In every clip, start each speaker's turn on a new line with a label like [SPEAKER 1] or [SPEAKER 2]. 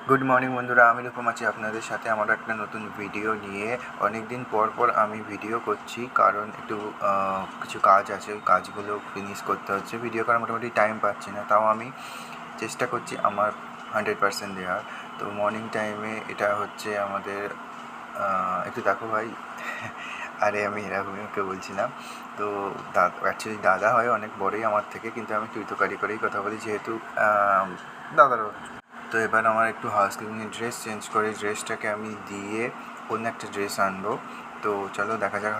[SPEAKER 1] Good morning বন্ধুরা, আমি রূপম আছি আপনাদের সাথে আমার একটা নতুন ভিডিও নিয়ে। অনেক দিন পর আমি ভিডিও করছি, কারণ একটু কিছু কাজ আছে, ওই কাজগুলো ফিনিশ করতে হচ্ছে। ভিডিও করার মোটামুটি টাইম পাচ্ছি না, তাও আমি চেষ্টা করছি আমার 100% দেওয়ার। তো মর্নিং টাইমে এটা হচ্ছে আমাদের একটু দেখো ভাই। আরে আমি এরকমই ওকে বলছিলাম। তো অ্যাকচুয়ালি দাদা হয়, অনেক বড়ই আমার থেকে, কিন্তু আমি তুই তোকারি করেই কথা বলি, যেহেতু দাদারও। তো এবার আমার একটু হাউসকিপিংয়ের ড্রেস চেঞ্জ করে ড্রেসটাকে আমি দিয়ে অন্য একটা ড্রেস আনবো। তো চলো দেখা যাক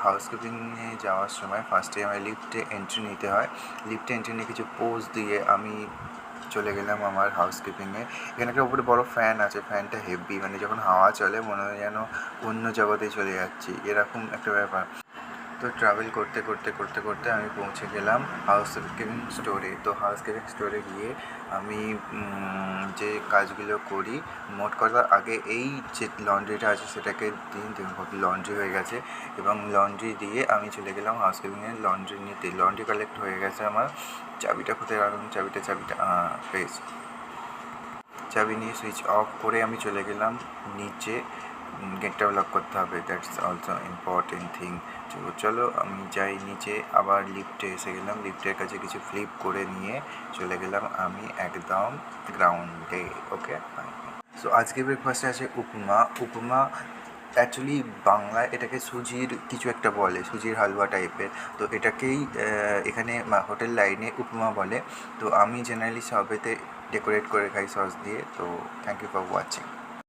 [SPEAKER 1] হাউসকিপিংয়ে যাওয়ার সময় ফার্স্টে আমার লিফটে এন্ট্রি নিতে হয়। লিফটে এন্ট্রি নিয়ে কিছু পোজ দিয়ে আমি চলে গেলাম আমার হাউসকিপিংয়ে। এখানে একটা উপরে বড় ফ্যান আছে, ফ্যানটা হেভি, মানে যখন হাওয়া চলে মনে হয় যেন অন্য জগতে চলে যাচ্ছি, এরকম একটা ব্যাপার। তো ট্রাভেল করতে করতে করতে করতে আমি পৌঁছে গেলাম হাউসকিপিং স্টোরে। তো হাউসকিপিং স্টোরে গিয়ে আমি যে কাজগুলো করি, মোট কথা আগে এই যে লন্ড্রিটা আছে সেটাকে দেখুন লন্ড্রি হয়ে গেছে, এবং লন্ড্রি দিয়ে আমি চলে গেলাম হাউসকিপিংয়ের লন্ড্রি নিতে। লন্ড্রি কালেক্ট হয়ে গেছে আমার। চাবিটা কোথায় রাখুন, চাবিটা পেয়েছি। চাবি নিয়ে সুইচ অফ করে আমি চলে গেলাম নিচে। গেটটা লক করতে হবে, দ্যাটস অলসো ইম্পর্টেন্ট থিং। তো চলো আমি যাই নিচে, আবার লিফটে এসে গেলাম। লিফটের কাছে কিছু ফ্লিপ করে নিয়ে চলে গেলাম আমি একদম গ্রাউন্ডে। ওকে, সো আজকে ব্রেকফাস্টে আছে উপমা। অ্যাকচুয়ালি বাংলায় এটাকে সুজির কিছু একটা বলে, সুজির হালুয়া টাইপের। তো এটাকেই এখানে হোটেল লাইনে উপমা বলে। তো আমি জেনারেলি সবেতে ডেকোরেট করে খাই সস দিয়ে। তো থ্যাংক ইউ ফর ওয়াচিং।